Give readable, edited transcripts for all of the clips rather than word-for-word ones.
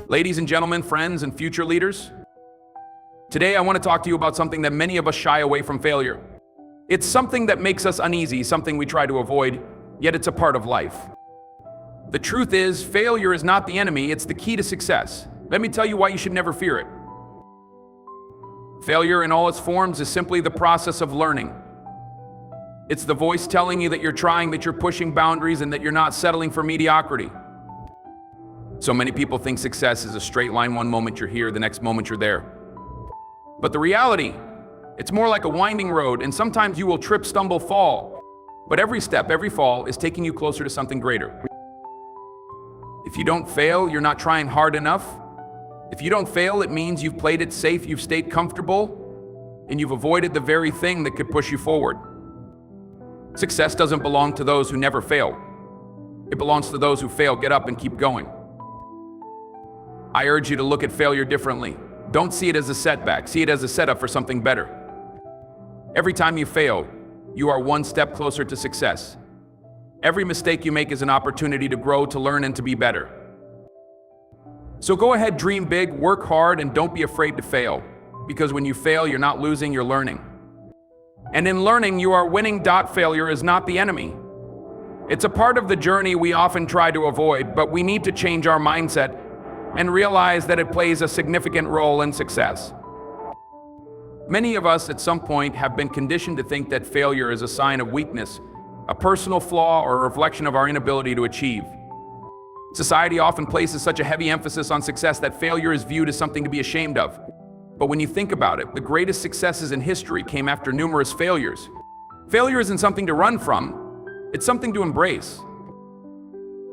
Ladies and gentlemen, friends and future leaders, today I want to talk to you about something that many of us shy away from: failure. It's something that makes us uneasy, something we try to avoid, yet it's a part of life. The truth is, failure is not the enemy, it's the key to success. Let me tell you why you should never fear it. Failure in all its forms is simply the process of learning. It's the voice telling you that you're trying, that you're pushing boundaries, and that you're not settling for mediocrity. So many people think success is a straight line. One moment you're here, the next moment you're there. But the reality, it's more like a winding road, and sometimes you will trip, stumble, fall. But every step, every fall is taking you closer to something greater. If you don't fail, you're not trying hard enough. If you don't fail, it means you've played it safe, you've stayed comfortable, and you've avoided the very thing that could push you forward. Success doesn't belong to those who never fail. It belongs to those who fail, get up, and keep going. I urge you to look at failure differently. Don't see it as a setback, see it as a setup for something better. Every time you fail, you are one step closer to success. Every mistake you make is an opportunity to grow, to learn, and to be better. So go ahead, dream big, work hard, and don't be afraid to fail. Because when you fail, you're not losing, you're learning. And in learning, you are winning. Failure is not the enemy. It's a part of the journey we often try to avoid, but we need to change our mindset and realize that it plays a significant role in success. Many of us at some point have been conditioned to think that failure is a sign of weakness, a personal flaw, or a reflection of our inability to achieve. Society often places such a heavy emphasis on success that failure is viewed as something to be ashamed of. But when you think about it, the greatest successes in history came after numerous failures. Failure isn't something to run from, it's something to embrace.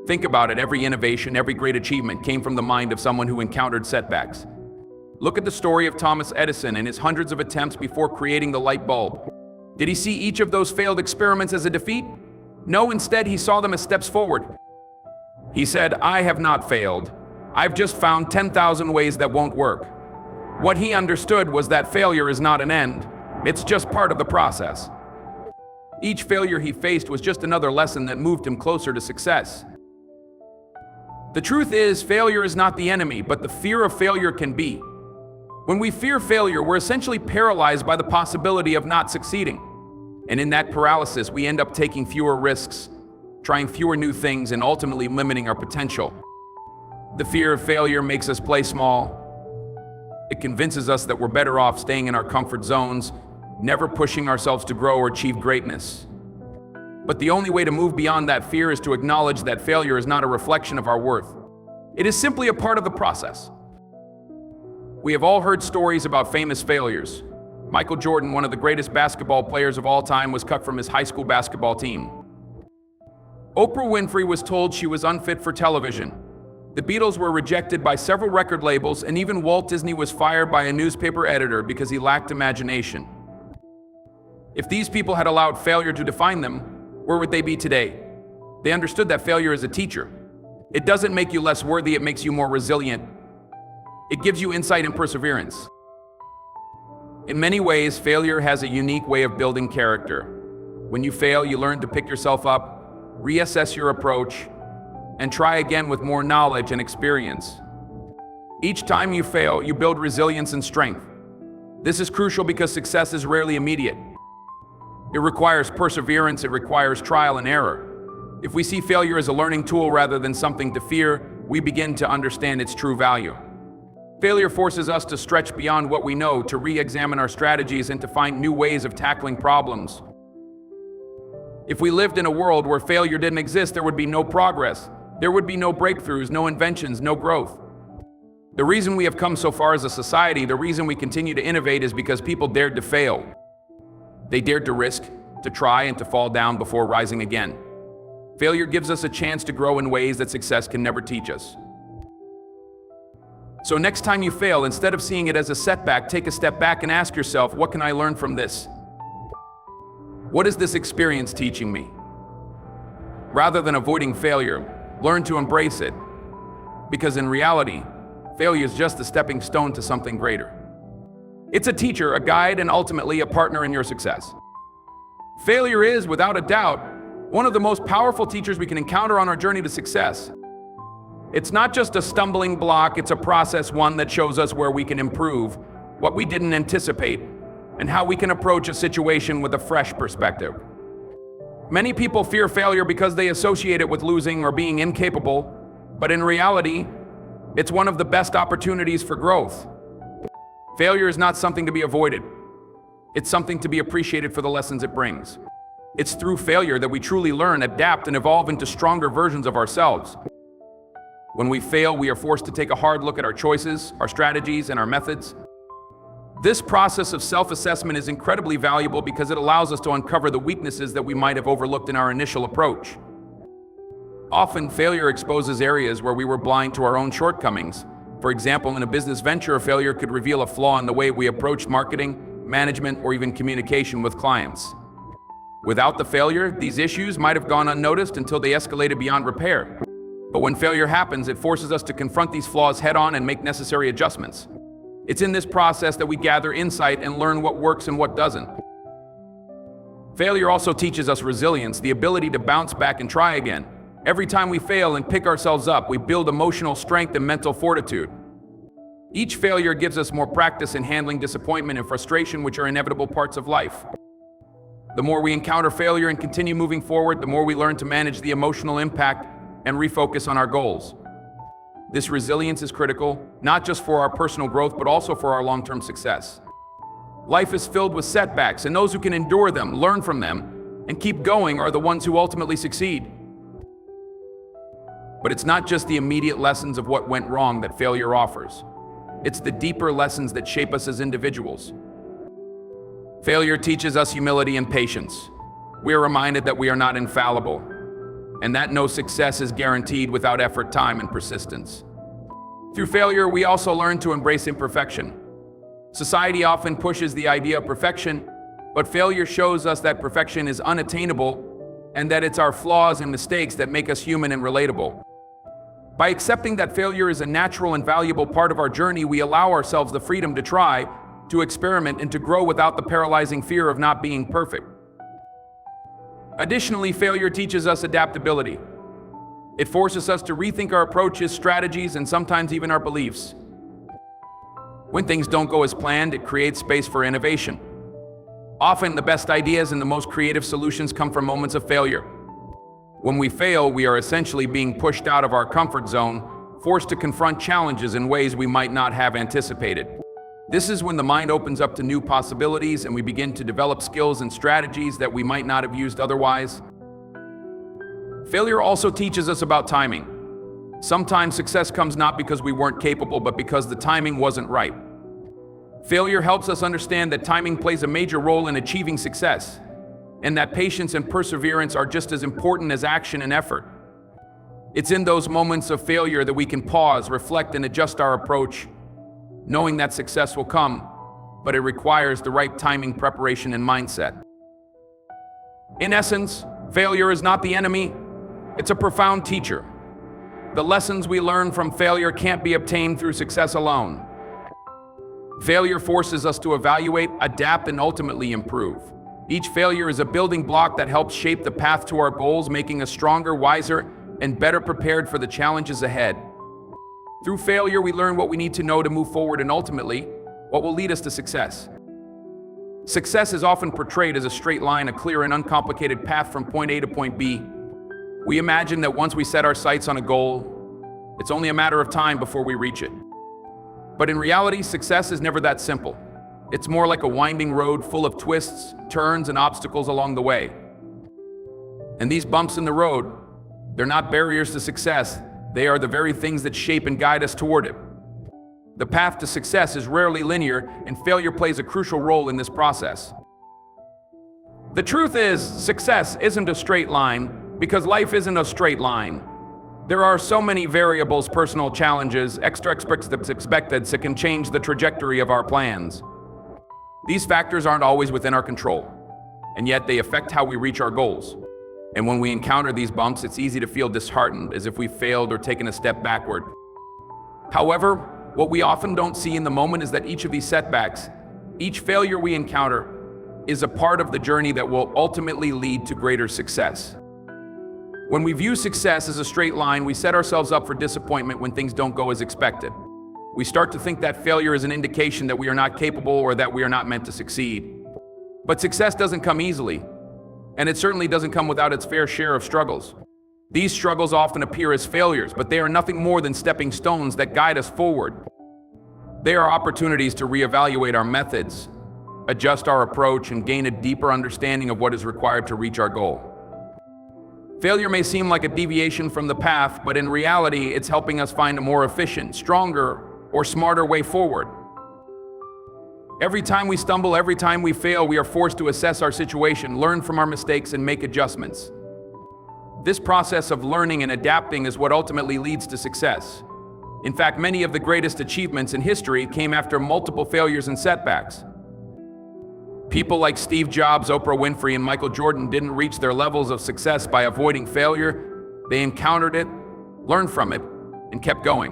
Think about it, every innovation, every great achievement came from the mind of someone who encountered setbacks. Look at the story of Thomas Edison and his hundreds of attempts before creating the light bulb. Did he see each of those failed experiments as a defeat? No, instead he saw them as steps forward. He said, "I have not failed. I've just found 10,000 ways that won't work." What he understood was that failure is not an end, it's just part of the process. Each failure he faced was just another lesson that moved him closer to success. The truth is, failure is not the enemy, but the fear of failure can be. When we fear failure, we're essentially paralyzed by the possibility of not succeeding. And in that paralysis, we end up taking fewer risks, trying fewer new things, and ultimately limiting our potential. The fear of failure makes us play small. It convinces us that we're better off staying in our comfort zones, never pushing ourselves to grow or achieve greatness. But the only way to move beyond that fear is to acknowledge that failure is not a reflection of our worth. It is simply a part of the process. We have all heard stories about famous failures. Michael Jordan, one of the greatest basketball players of all time, was cut from his high school basketball team. Oprah Winfrey was told she was unfit for television. The Beatles were rejected by several record labels, and even Walt Disney was fired by a newspaper editor because he lacked imagination. If these people had allowed failure to define them, where would they be today? They understood that failure is a teacher. It doesn't make you less worthy, it makes you more resilient. It gives you insight and perseverance. In many ways, failure has a unique way of building character. When you fail, you learn to pick yourself up, reassess your approach, and try again with more knowledge and experience. Each time you fail, you build resilience and strength. This is crucial because success is rarely immediate. It requires perseverance, it requires trial and error. If we see failure as a learning tool rather than something to fear, we begin to understand its true value. Failure forces us to stretch beyond what we know, to re-examine our strategies, and to find new ways of tackling problems. If we lived in a world where failure didn't exist, there would be no progress. There would be no breakthroughs, no inventions, no growth. The reason we have come so far as a society, the reason we continue to innovate, is because people dared to fail. They dared to risk, to try, and to fall down before rising again. Failure gives us a chance to grow in ways that success can never teach us. So next time you fail, instead of seeing it as a setback, take a step back and ask yourself, what can I learn from this? What is this experience teaching me? Rather than avoiding failure, learn to embrace it. Because in reality, failure is just a stepping stone to something greater. It's a teacher, a guide, and ultimately a partner in your success. Failure is, without a doubt, one of the most powerful teachers we can encounter on our journey to success. It's not just a stumbling block, it's a process, one that shows us where we can improve, what we didn't anticipate, and how we can approach a situation with a fresh perspective. Many people fear failure because they associate it with losing or being incapable, but in reality, it's one of the best opportunities for growth. Failure is not something to be avoided. It's something to be appreciated for the lessons it brings. It's through failure that we truly learn, adapt, and evolve into stronger versions of ourselves. When we fail, we are forced to take a hard look at our choices, our strategies, and our methods. This process of self-assessment is incredibly valuable because it allows us to uncover the weaknesses that we might have overlooked in our initial approach. Often, failure exposes areas where we were blind to our own shortcomings. For example, in a business venture, a failure could reveal a flaw in the way we approached marketing, management, or even communication with clients. Without the failure, these issues might have gone unnoticed until they escalated beyond repair. But when failure happens, it forces us to confront these flaws head-on and make necessary adjustments. It's in this process that we gather insight and learn what works and what doesn't. Failure also teaches us resilience, the ability to bounce back and try again. Every time we fail and pick ourselves up, we build emotional strength and mental fortitude. Each failure gives us more practice in handling disappointment and frustration, which are inevitable parts of life. The more we encounter failure and continue moving forward, the more we learn to manage the emotional impact and refocus on our goals. This resilience is critical, not just for our personal growth, but also for our long-term success. Life is filled with setbacks, and those who can endure them, learn from them, and keep going are the ones who ultimately succeed. But it's not just the immediate lessons of what went wrong that failure offers. It's the deeper lessons that shape us as individuals. Failure teaches us humility and patience. We are reminded that we are not infallible, and that no success is guaranteed without effort, time, and persistence. Through failure, we also learn to embrace imperfection. Society often pushes the idea of perfection, but failure shows us that perfection is unattainable and that it's our flaws and mistakes that make us human and relatable. By accepting that failure is a natural and valuable part of our journey, we allow ourselves the freedom to try, to experiment, and to grow without the paralyzing fear of not being perfect. Additionally, failure teaches us adaptability. It forces us to rethink our approaches, strategies, and sometimes even our beliefs. When things don't go as planned, it creates space for innovation. Often, the best ideas and the most creative solutions come from moments of failure. When we fail, we are essentially being pushed out of our comfort zone, forced to confront challenges in ways we might not have anticipated. This is when the mind opens up to new possibilities and we begin to develop skills and strategies that we might not have used otherwise. Failure also teaches us about timing. Sometimes success comes not because we weren't capable, but because the timing wasn't right. Failure helps us understand that timing plays a major role in achieving success, and that patience and perseverance are just as important as action and effort. It's in those moments of failure that we can pause, reflect, and adjust our approach, knowing that success will come, but it requires the right timing, preparation, and mindset. In essence, failure is not the enemy, it's a profound teacher. The lessons we learn from failure can't be obtained through success alone. Failure forces us to evaluate, adapt, and ultimately improve. Each failure is a building block that helps shape the path to our goals, making us stronger, wiser, and better prepared for the challenges ahead. Through failure, we learn what we need to know to move forward and ultimately, what will lead us to success. Success is often portrayed as a straight line, a clear and uncomplicated path from point A to point B. We imagine that once we set our sights on a goal, it's only a matter of time before we reach it. But in reality, success is never that simple. It's more like a winding road full of twists, turns, and obstacles along the way. And these bumps in the road, they're not barriers to success. They are the very things that shape and guide us toward it. The path to success is rarely linear, and failure plays a crucial role in this process. The truth is, success isn't a straight line, because life isn't a straight line. There are so many variables, personal challenges, extra expected that can change the trajectory of our plans. These factors aren't always within our control, and yet they affect how we reach our goals. And when we encounter these bumps, it's easy to feel disheartened, as if we failed or taken a step backward. However, what we often don't see in the moment is that each of these setbacks, each failure we encounter, is a part of the journey that will ultimately lead to greater success. When we view success as a straight line, we set ourselves up for disappointment when things don't go as expected. We start to think that failure is an indication that we are not capable or that we are not meant to succeed. But success doesn't come easily, and it certainly doesn't come without its fair share of struggles. These struggles often appear as failures, but they are nothing more than stepping stones that guide us forward. They are opportunities to reevaluate our methods, adjust our approach, and gain a deeper understanding of what is required to reach our goal. Failure may seem like a deviation from the path, but in reality, it's helping us find a more efficient, stronger, or smarter way forward. Every time we stumble, every time we fail, we are forced to assess our situation, learn from our mistakes, and make adjustments. This process of learning and adapting is what ultimately leads to success. In fact, many of the greatest achievements in history came after multiple failures and setbacks. People like Steve Jobs, Oprah Winfrey, and Michael Jordan didn't reach their levels of success by avoiding failure. They encountered it, learned from it, and kept going.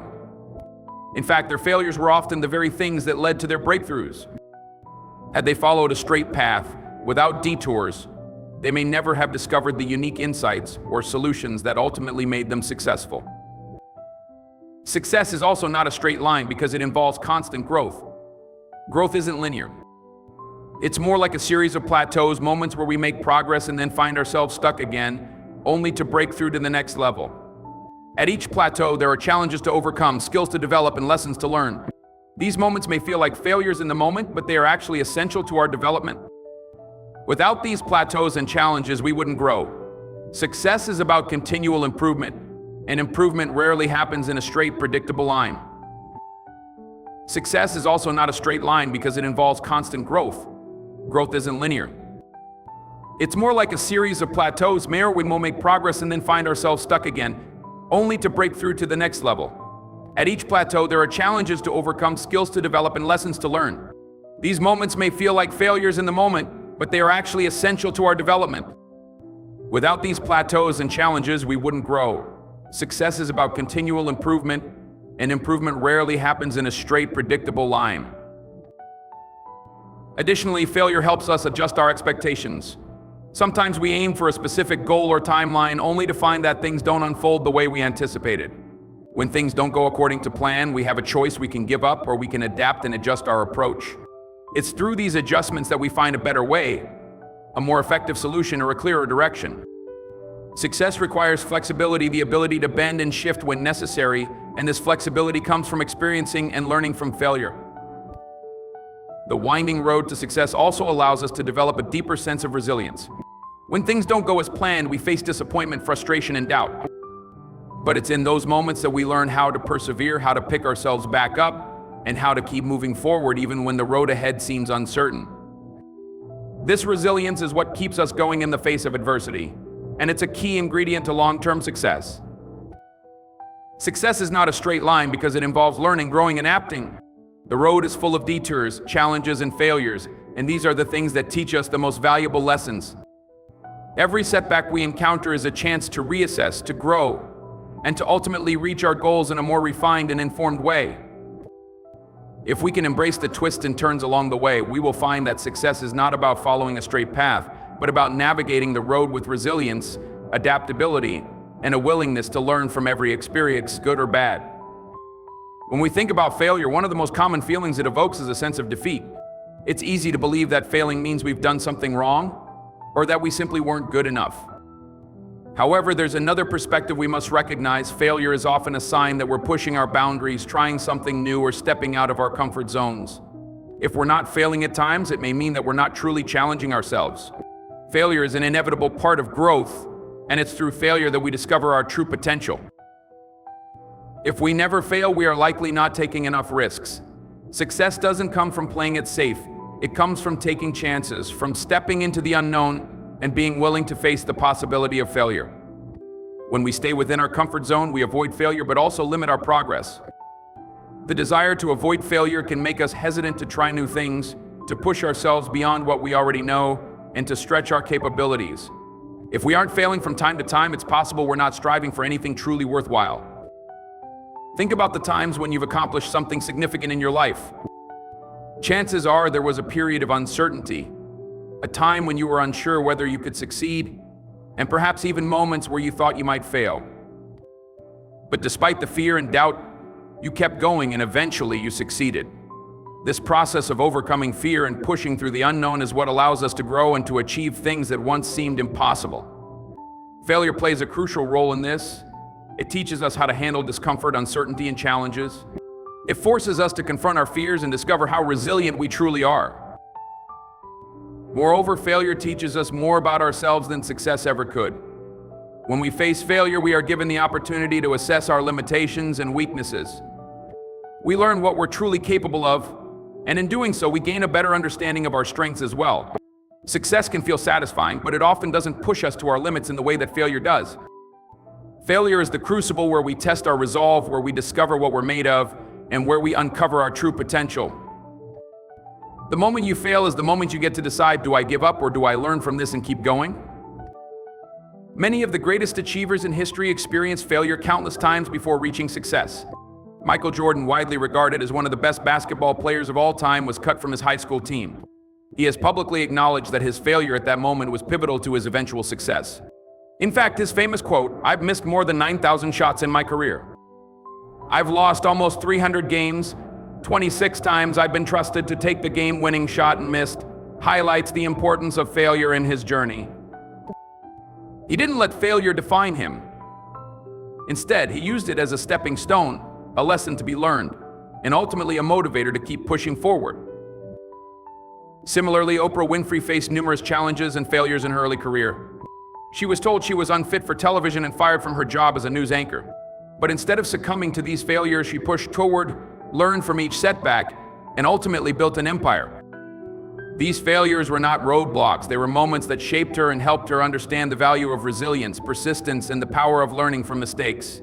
In fact, their failures were often the very things that led to their breakthroughs. Had they followed a straight path, without detours, they may never have discovered the unique insights or solutions that ultimately made them successful. Success is also not a straight line because it involves constant growth. Growth isn't linear. It's more like a series of plateaus, moments where we make progress and then find ourselves stuck again, only to break through to the next level. At each plateau, there are challenges to overcome, skills to develop, and lessons to learn. These moments may feel like failures in the moment, but they are actually essential to our development. Without these plateaus and challenges, we wouldn't grow. Success is about continual improvement, and improvement rarely happens in a straight, predictable line. Success is also not a straight line because it involves constant growth. Growth isn't linear. It's more like a series of plateaus where we will make progress and then find ourselves stuck again, only to break through to the next level. At each plateau, there are challenges to overcome, skills to develop, and lessons to learn. These moments may feel like failures in the moment, but they are actually essential to our development. Without these plateaus and challenges, we wouldn't grow. Success is about continual improvement, and improvement rarely happens in a straight, predictable line. Additionally, failure helps us adjust our expectations. Sometimes we aim for a specific goal or timeline only to find that things don't unfold the way we anticipated. When things don't go according to plan, we have a choice: we can give up or we can adapt and adjust our approach. It's through these adjustments that we find a better way, a more effective solution, or a clearer direction. Success requires flexibility, the ability to bend and shift when necessary, and this flexibility comes from experiencing and learning from failure. The winding road to success also allows us to develop a deeper sense of resilience. When things don't go as planned, we face disappointment, frustration, and doubt. But it's in those moments that we learn how to persevere, how to pick ourselves back up, and how to keep moving forward even when the road ahead seems uncertain. This resilience is what keeps us going in the face of adversity, and it's a key ingredient to long-term success. Success is not a straight line because it involves learning, growing, and adapting. The road is full of detours, challenges, and failures, and these are the things that teach us the most valuable lessons. Every setback we encounter is a chance to reassess, to grow, and to ultimately reach our goals in a more refined and informed way. If we can embrace the twists and turns along the way, we will find that success is not about following a straight path, but about navigating the road with resilience, adaptability, and a willingness to learn from every experience, good or bad. When we think about failure, one of the most common feelings it evokes is a sense of defeat. It's easy to believe that failing means we've done something wrong, or that we simply weren't good enough. However, there's another perspective we must recognize. Failure is often a sign that we're pushing our boundaries, trying something new, or stepping out of our comfort zones. If we're not failing at times, it may mean that we're not truly challenging ourselves. Failure is an inevitable part of growth, and it's through failure that we discover our true potential. If we never fail, we are likely not taking enough risks. Success doesn't come from playing it safe. It comes from taking chances, from stepping into the unknown, and being willing to face the possibility of failure. When we stay within our comfort zone, we avoid failure but also limit our progress. The desire to avoid failure can make us hesitant to try new things, to push ourselves beyond what we already know, and to stretch our capabilities. If we aren't failing from time to time, it's possible we're not striving for anything truly worthwhile. Think about the times when you've accomplished something significant in your life. Chances are there was a period of uncertainty, a time when you were unsure whether you could succeed, and perhaps even moments where you thought you might fail. But despite the fear and doubt, you kept going and eventually you succeeded. This process of overcoming fear and pushing through the unknown is what allows us to grow and to achieve things that once seemed impossible. Failure plays a crucial role in this. It teaches us how to handle discomfort, uncertainty, and challenges. It forces us to confront our fears and discover how resilient we truly are. Moreover, failure teaches us more about ourselves than success ever could. When we face failure, we are given the opportunity to assess our limitations and weaknesses. We learn what we're truly capable of, and in doing so, we gain a better understanding of our strengths as well. Success can feel satisfying, but it often doesn't push us to our limits in the way that failure does. Failure is the crucible where we test our resolve, where we discover what we're made of, and where we uncover our true potential. The moment you fail is the moment you get to decide, do I give up or do I learn from this and keep going? Many of the greatest achievers in history experienced failure countless times before reaching success. Michael Jordan, widely regarded as one of the best basketball players of all time, was cut from his high school team. He has publicly acknowledged that his failure at that moment was pivotal to his eventual success. In fact, his famous quote, "I've missed more than 9,000 shots in my career. I've lost almost 300 games. 26 times I've been trusted to take the game-winning shot and missed," highlights the importance of failure in his journey. He didn't let failure define him. Instead, he used it as a stepping stone, a lesson to be learned, and ultimately a motivator to keep pushing forward. Similarly, Oprah Winfrey faced numerous challenges and failures in her early career. She was told she was unfit for television and fired from her job as a news anchor. But instead of succumbing to these failures, she pushed toward, learned from each setback, and ultimately built an empire. These failures were not roadblocks, they were moments that shaped her and helped her understand the value of resilience, persistence, and the power of learning from mistakes.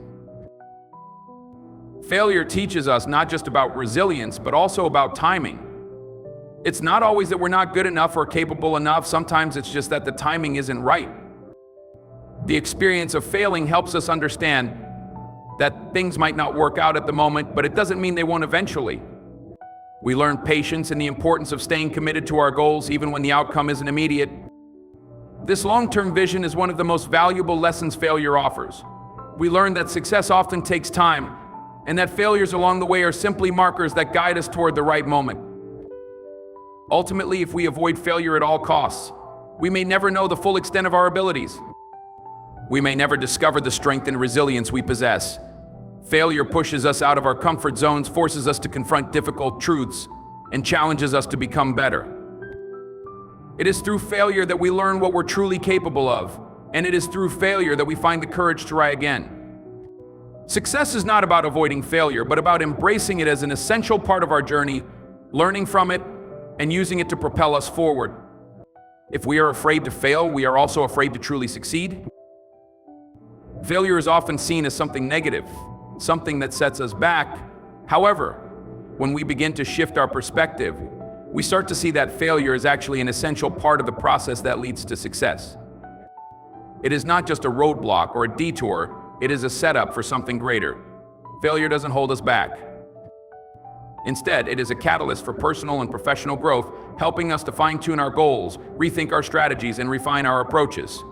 Failure teaches us not just about resilience, but also about timing. It's not always that we're not good enough or capable enough, sometimes it's just that the timing isn't right. The experience of failing helps us understand that things might not work out at the moment, but it doesn't mean they won't eventually. We learn patience and the importance of staying committed to our goals even when the outcome isn't immediate. This long-term vision is one of the most valuable lessons failure offers. We learn that success often takes time, and that failures along the way are simply markers that guide us toward the right moment. Ultimately, if we avoid failure at all costs, we may never know the full extent of our abilities. We may never discover the strength and resilience we possess. Failure pushes us out of our comfort zones, forces us to confront difficult truths, and challenges us to become better. It is through failure that we learn what we're truly capable of, and it is through failure that we find the courage to try again. Success is not about avoiding failure, but about embracing it as an essential part of our journey, learning from it, and using it to propel us forward. If we are afraid to fail, we are also afraid to truly succeed. Failure is often seen as something negative, something that sets us back. However, when we begin to shift our perspective, we start to see that failure is actually an essential part of the process that leads to success. It is not just a roadblock or a detour, it is a setup for something greater. Failure doesn't hold us back. Instead, it is a catalyst for personal and professional growth, helping us to fine-tune our goals, rethink our strategies, and refine our approaches.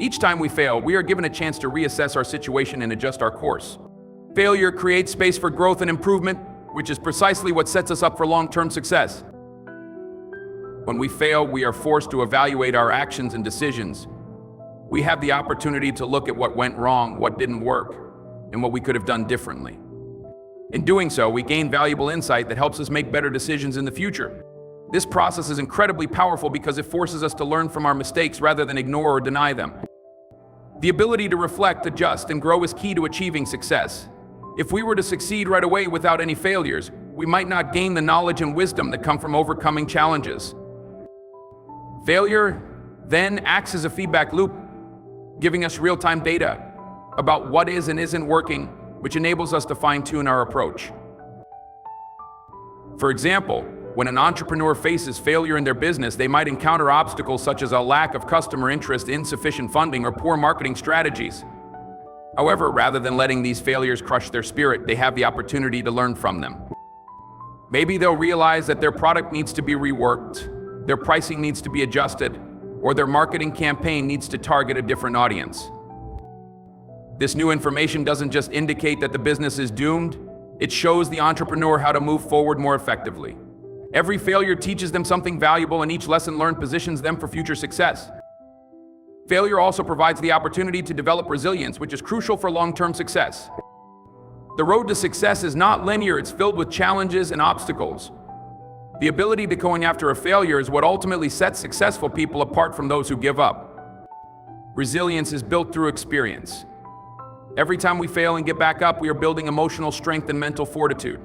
Each time we fail, we are given a chance to reassess our situation and adjust our course. Failure creates space for growth and improvement, which is precisely what sets us up for long-term success. When we fail, we are forced to evaluate our actions and decisions. We have the opportunity to look at what went wrong, what didn't work, and what we could have done differently. In doing so, we gain valuable insight that helps us make better decisions in the future. This process is incredibly powerful because it forces us to learn from our mistakes rather than ignore or deny them. The ability to reflect, adjust, and grow is key to achieving success. If we were to succeed right away without any failures, we might not gain the knowledge and wisdom that come from overcoming challenges. Failure then acts as a feedback loop, giving us real-time data about what is and isn't working, which enables us to fine-tune our approach. For example, when an entrepreneur faces failure in their business, they might encounter obstacles such as a lack of customer interest, insufficient funding, or poor marketing strategies. However, rather than letting these failures crush their spirit, they have the opportunity to learn from them. Maybe they'll realize that their product needs to be reworked, their pricing needs to be adjusted, or their marketing campaign needs to target a different audience. This new information doesn't just indicate that the business is doomed, it shows the entrepreneur how to move forward more effectively. Every failure teaches them something valuable, and each lesson learned positions them for future success. Failure also provides the opportunity to develop resilience, which is crucial for long-term success. The road to success is not linear, it's filled with challenges and obstacles. The ability to go after a failure is what ultimately sets successful people apart from those who give up. Resilience is built through experience. Every time we fail and get back up, we are building emotional strength and mental fortitude.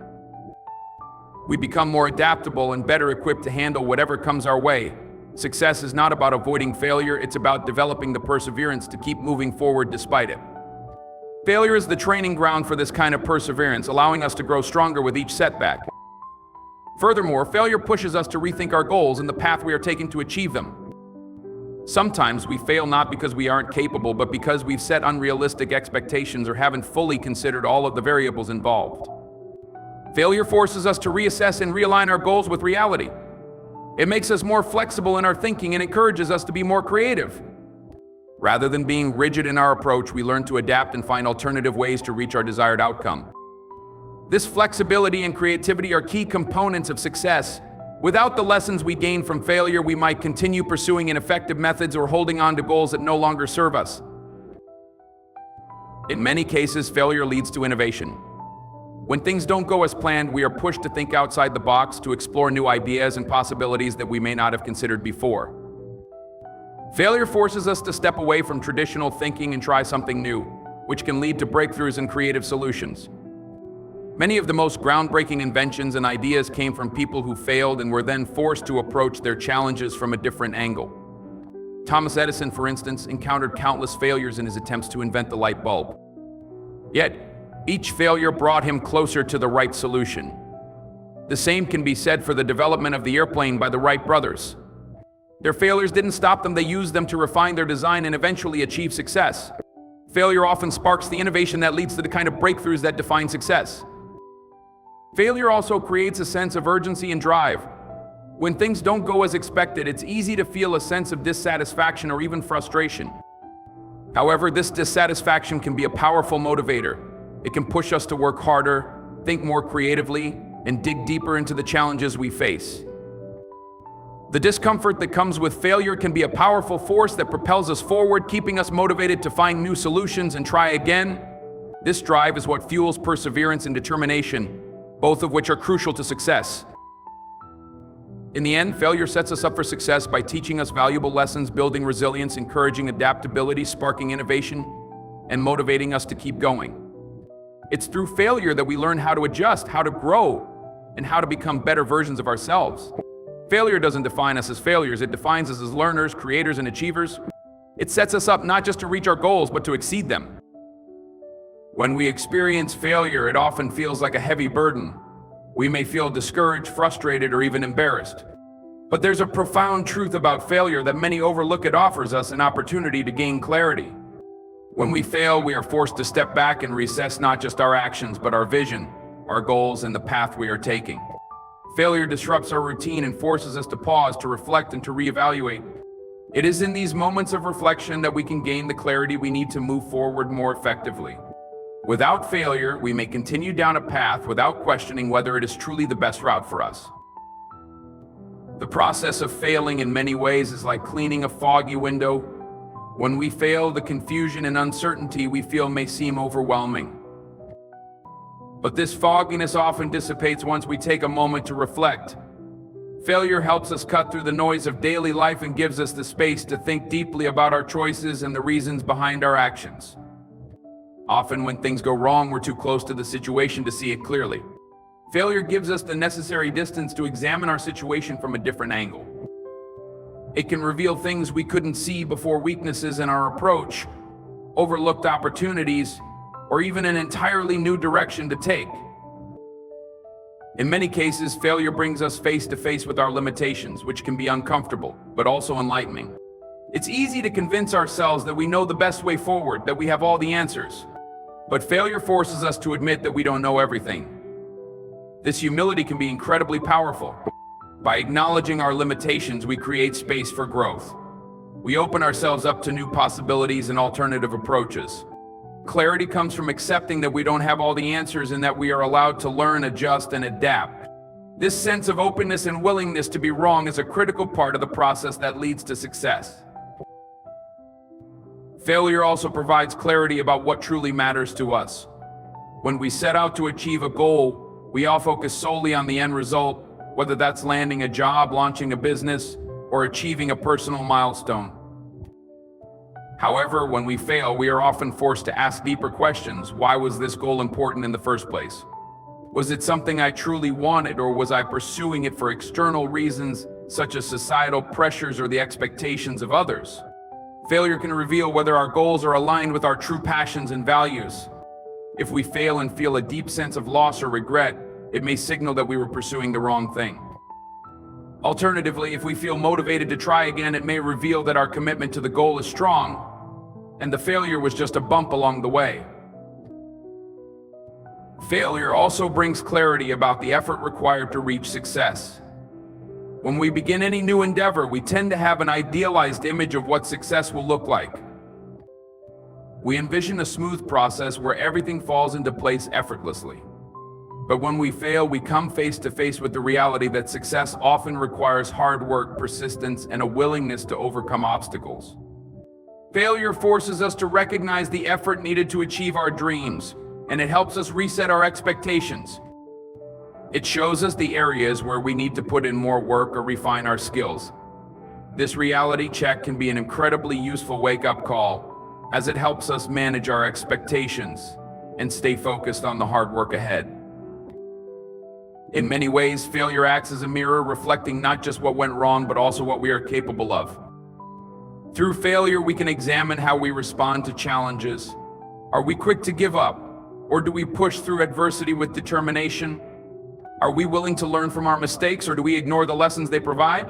We become more adaptable and better equipped to handle whatever comes our way. Success is not about avoiding failure, it's about developing the perseverance to keep moving forward despite it. Failure is the training ground for this kind of perseverance, allowing us to grow stronger with each setback. Furthermore, failure pushes us to rethink our goals and the path we are taking to achieve them. Sometimes we fail not because we aren't capable, but because we've set unrealistic expectations or haven't fully considered all of the variables involved. Failure forces us to reassess and realign our goals with reality. It makes us more flexible in our thinking and encourages us to be more creative. Rather than being rigid in our approach, we learn to adapt and find alternative ways to reach our desired outcome. This flexibility and creativity are key components of success. Without the lessons we gain from failure, we might continue pursuing ineffective methods or holding on to goals that no longer serve us. In many cases, failure leads to innovation. When things don't go as planned, we are pushed to think outside the box, to explore new ideas and possibilities that we may not have considered before. Failure forces us to step away from traditional thinking and try something new, which can lead to breakthroughs and creative solutions. Many of the most groundbreaking inventions and ideas came from people who failed and were then forced to approach their challenges from a different angle. Thomas Edison, for instance, encountered countless failures in his attempts to invent the light bulb. Yet, each failure brought him closer to the right solution. The same can be said for the development of the airplane by the Wright brothers. Their failures didn't stop them, they used them to refine their design and eventually achieve success. Failure often sparks the innovation that leads to the kind of breakthroughs that define success. Failure also creates a sense of urgency and drive. When things don't go as expected, it's easy to feel a sense of dissatisfaction or even frustration. However, this dissatisfaction can be a powerful motivator. It can push us to work harder, think more creatively, and dig deeper into the challenges we face. The discomfort that comes with failure can be a powerful force that propels us forward, keeping us motivated to find new solutions and try again. This drive is what fuels perseverance and determination, both of which are crucial to success. In the end, failure sets us up for success by teaching us valuable lessons, building resilience, encouraging adaptability, sparking innovation, and motivating us to keep going. It's through failure that we learn how to adjust, how to grow, and how to become better versions of ourselves. Failure doesn't define us as failures, it defines us as learners, creators, and achievers. It sets us up not just to reach our goals, but to exceed them. When we experience failure, it often feels like a heavy burden. We may feel discouraged, frustrated, or even embarrassed. But there's a profound truth about failure that many overlook. It offers us an opportunity to gain clarity. When we fail, we are forced to step back and reassess not just our actions, but our vision, our goals, and the path we are taking. Failure disrupts our routine and forces us to pause, to reflect, and to reevaluate. It is in these moments of reflection that we can gain the clarity we need to move forward more effectively. Without failure, we may continue down a path without questioning whether it is truly the best route for us. The process of failing in many ways is like cleaning a foggy window. When we fail, the confusion and uncertainty we feel may seem overwhelming. But this fogginess often dissipates once we take a moment to reflect. Failure helps us cut through the noise of daily life and gives us the space to think deeply about our choices and the reasons behind our actions. Often when things go wrong, we're too close to the situation to see it clearly. Failure gives us the necessary distance to examine our situation from a different angle. It can reveal things we couldn't see before, weaknesses in our approach, overlooked opportunities, or even an entirely new direction to take. In many cases, failure brings us face to face with our limitations, which can be uncomfortable, but also enlightening. It's easy to convince ourselves that we know the best way forward, that we have all the answers. But failure forces us to admit that we don't know everything. This humility can be incredibly powerful. By acknowledging our limitations, we create space for growth. We open ourselves up to new possibilities and alternative approaches. Clarity comes from accepting that we don't have all the answers and that we are allowed to learn, adjust, and adapt. This sense of openness and willingness to be wrong is a critical part of the process that leads to success. Failure also provides clarity about what truly matters to us. When we set out to achieve a goal, we all focus solely on the end result, whether that's landing a job, launching a business, or achieving a personal milestone. However, when we fail, we are often forced to ask deeper questions. Why was this goal important in the first place? Was it something I truly wanted, or was I pursuing it for external reasons, such as societal pressures or the expectations of others? Failure can reveal whether our goals are aligned with our true passions and values. If we fail and feel a deep sense of loss or regret, it may signal that we were pursuing the wrong thing. Alternatively, if we feel motivated to try again, it may reveal that our commitment to the goal is strong, and the failure was just a bump along the way. Failure also brings clarity about the effort required to reach success. When we begin any new endeavor, we tend to have an idealized image of what success will look like. We envision a smooth process where everything falls into place effortlessly. But when we fail, we come face to face with the reality that success often requires hard work, persistence, and a willingness to overcome obstacles. Failure forces us to recognize the effort needed to achieve our dreams, and it helps us reset our expectations. It shows us the areas where we need to put in more work or refine our skills. This reality check can be an incredibly useful wake-up call, as it helps us manage our expectations and stay focused on the hard work ahead. In many ways, failure acts as a mirror, reflecting not just what went wrong, but also what we are capable of. Through failure, we can examine how we respond to challenges. Are we quick to give up, or do we push through adversity with determination? Are we willing to learn from our mistakes, or do we ignore the lessons they provide?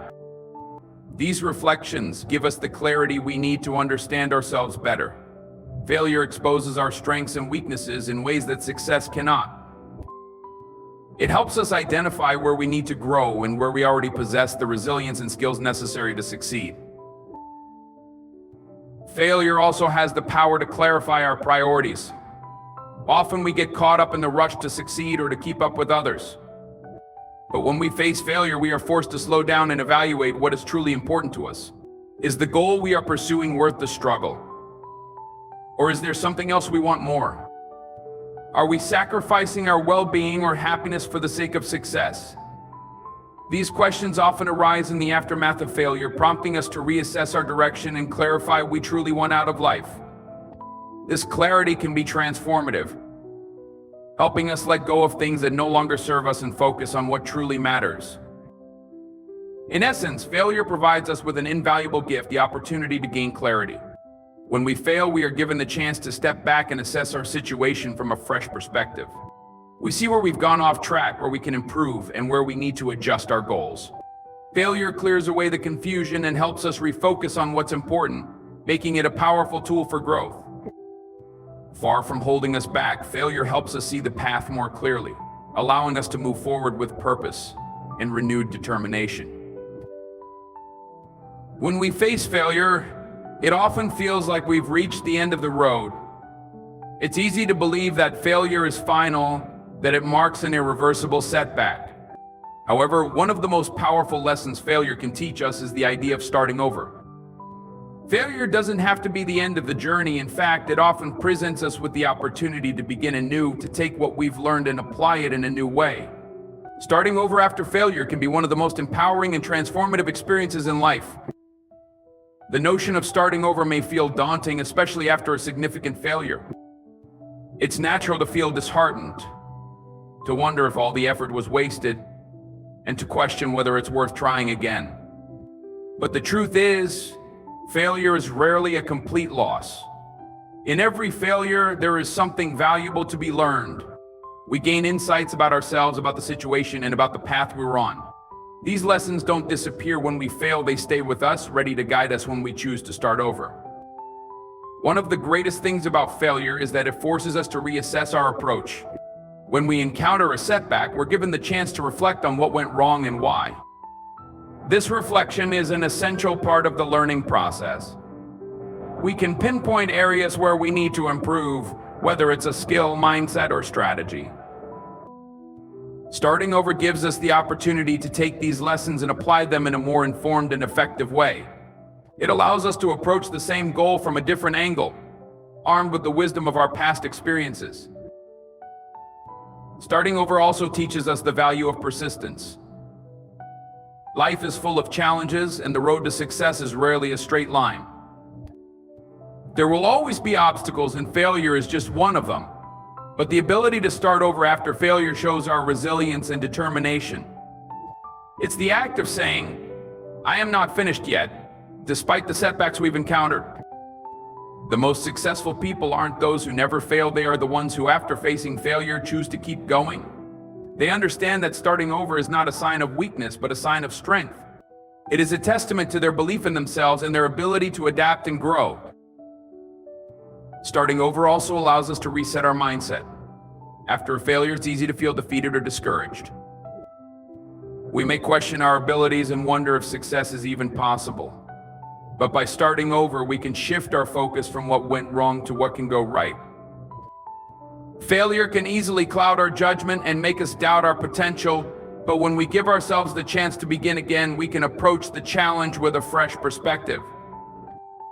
These reflections give us the clarity we need to understand ourselves better. Failure exposes our strengths and weaknesses in ways that success cannot. It helps us identify where we need to grow and where we already possess the resilience and skills necessary to succeed. Failure also has the power to clarify our priorities. Often we get caught up in the rush to succeed or to keep up with others. But when we face failure, we are forced to slow down and evaluate what is truly important to us. Is the goal we are pursuing worth the struggle? Or is there something else we want more? Are we sacrificing our well-being or happiness for the sake of success? These questions often arise in the aftermath of failure, prompting us to reassess our direction and clarify what we truly want out of life. This clarity can be transformative, helping us let go of things that no longer serve us and focus on what truly matters. In essence, failure provides us with an invaluable gift, the opportunity to gain clarity. When we fail, we are given the chance to step back and assess our situation from a fresh perspective. We see where we've gone off track, where we can improve, and where we need to adjust our goals. Failure clears away the confusion and helps us refocus on what's important, making it a powerful tool for growth. Far from holding us back, failure helps us see the path more clearly, allowing us to move forward with purpose and renewed determination. When we face failure, it often feels like we've reached the end of the road. It's easy to believe that failure is final, that it marks an irreversible setback. However, one of the most powerful lessons failure can teach us is the idea of starting over. Failure doesn't have to be the end of the journey. In fact, it often presents us with the opportunity to begin anew, to take what we've learned and apply it in a new way. Starting over after failure can be one of the most empowering and transformative experiences in life. The notion of starting over may feel daunting, especially after a significant failure. It's natural to feel disheartened, to wonder if all the effort was wasted, and to question whether it's worth trying again. But the truth is, failure is rarely a complete loss. In every failure, there is something valuable to be learned. We gain insights about ourselves, about the situation, and about the path we're on. These lessons don't disappear when we fail, they stay with us, ready to guide us when we choose to start over. One of the greatest things about failure is that it forces us to reassess our approach. When we encounter a setback, we're given the chance to reflect on what went wrong and why. This reflection is an essential part of the learning process. We can pinpoint areas where we need to improve, whether it's a skill, mindset, or strategy. Starting over gives us the opportunity to take these lessons and apply them in a more informed and effective way. It allows us to approach the same goal from a different angle, armed with the wisdom of our past experiences. Starting over also teaches us the value of persistence. Life is full of challenges, and the road to success is rarely a straight line. There will always be obstacles, and failure is just one of them. But the ability to start over after failure shows our resilience and determination. It's the act of saying, "I am not finished yet," despite the setbacks we've encountered. The most successful people aren't those who never fail, they are the ones who, after facing failure, choose to keep going. They understand that starting over is not a sign of weakness, but a sign of strength. It is a testament to their belief in themselves and their ability to adapt and grow. Starting over also allows us to reset our mindset. After a failure, it's easy to feel defeated or discouraged. We may question our abilities and wonder if success is even possible. But by starting over, we can shift our focus from what went wrong to what can go right. Failure can easily cloud our judgment and make us doubt our potential, but when we give ourselves the chance to begin again, we can approach the challenge with a fresh perspective.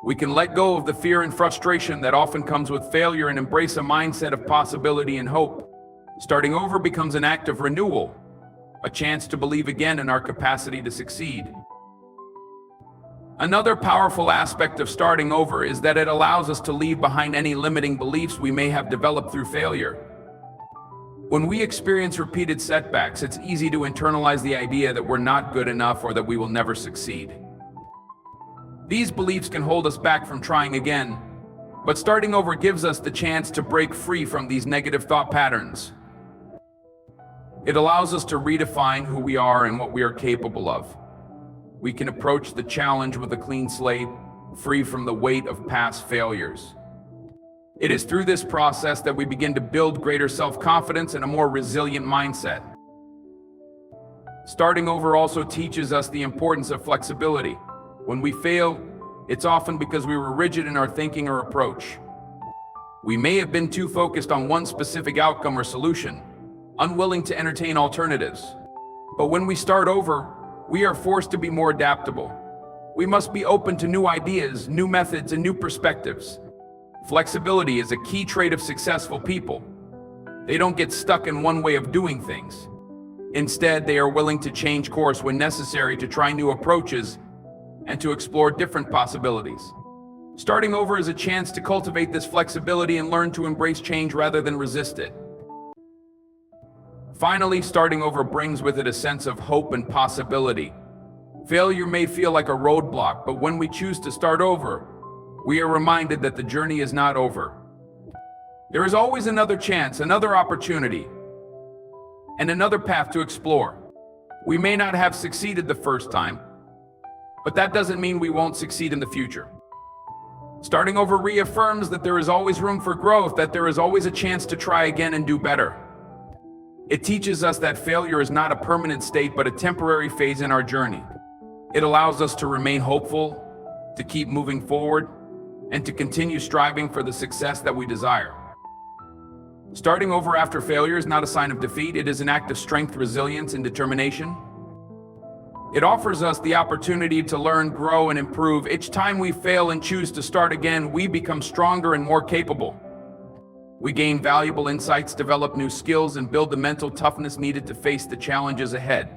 We can let go of the fear and frustration that often comes with failure and embrace a mindset of possibility and hope. Starting over becomes an act of renewal, a chance to believe again in our capacity to succeed. Another powerful aspect of starting over is that it allows us to leave behind any limiting beliefs we may have developed through failure. When we experience repeated setbacks, it's easy to internalize the idea that we're not good enough or that we will never succeed. These beliefs can hold us back from trying again, but starting over gives us the chance to break free from these negative thought patterns. It allows us to redefine who we are and what we are capable of. We can approach the challenge with a clean slate, free from the weight of past failures. It is through this process that we begin to build greater self-confidence and a more resilient mindset. Starting over also teaches us the importance of flexibility. When we fail, it's often because we were rigid in our thinking or approach. We may have been too focused on one specific outcome or solution, unwilling to entertain alternatives. But when we start over, we are forced to be more adaptable. We must be open to new ideas, new methods, and new perspectives. Flexibility is a key trait of successful people. They don't get stuck in one way of doing things. Instead, they are willing to change course when necessary, to try new approaches and to explore different possibilities. Starting over is a chance to cultivate this flexibility and learn to embrace change rather than resist it. Finally, starting over brings with it a sense of hope and possibility. Failure may feel like a roadblock, but when we choose to start over, we are reminded that the journey is not over. There is always another chance, another opportunity, and another path to explore. We may not have succeeded the first time, but that doesn't mean we won't succeed in the future. Starting over reaffirms that there is always room for growth, that there is always a chance to try again and do better. It teaches us that failure is not a permanent state, but a temporary phase in our journey. It allows us to remain hopeful, to keep moving forward, and to continue striving for the success that we desire. Starting over after failure is not a sign of defeat, it is an act of strength, resilience, and determination. It offers us the opportunity to learn, grow, and improve. Each time we fail and choose to start again, we become stronger and more capable. We gain valuable insights, develop new skills, and build the mental toughness needed to face the challenges ahead.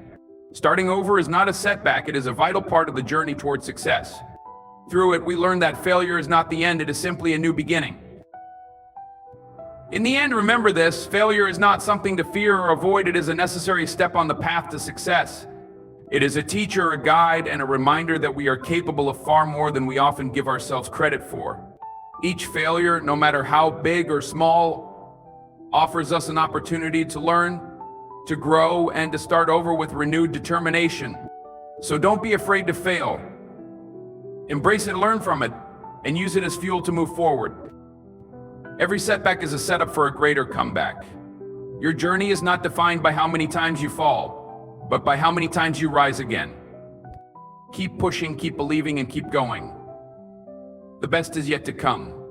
Starting over is not a setback, it is a vital part of the journey toward success. Through it, we learn that failure is not the end, it is simply a new beginning. In the end, remember this: failure is not something to fear or avoid, it is a necessary step on the path to success. It is a teacher, a guide, and a reminder that we are capable of far more than we often give ourselves credit for. Each failure, no matter how big or small, offers us an opportunity to learn, to grow, and to start over with renewed determination. So don't be afraid to fail. Embrace it, learn from it, and use it as fuel to move forward. Every setback is a setup for a greater comeback. Your journey is not defined by how many times you fall, but by how many times you rise again. Keep pushing, keep believing, and keep going. The best is yet to come.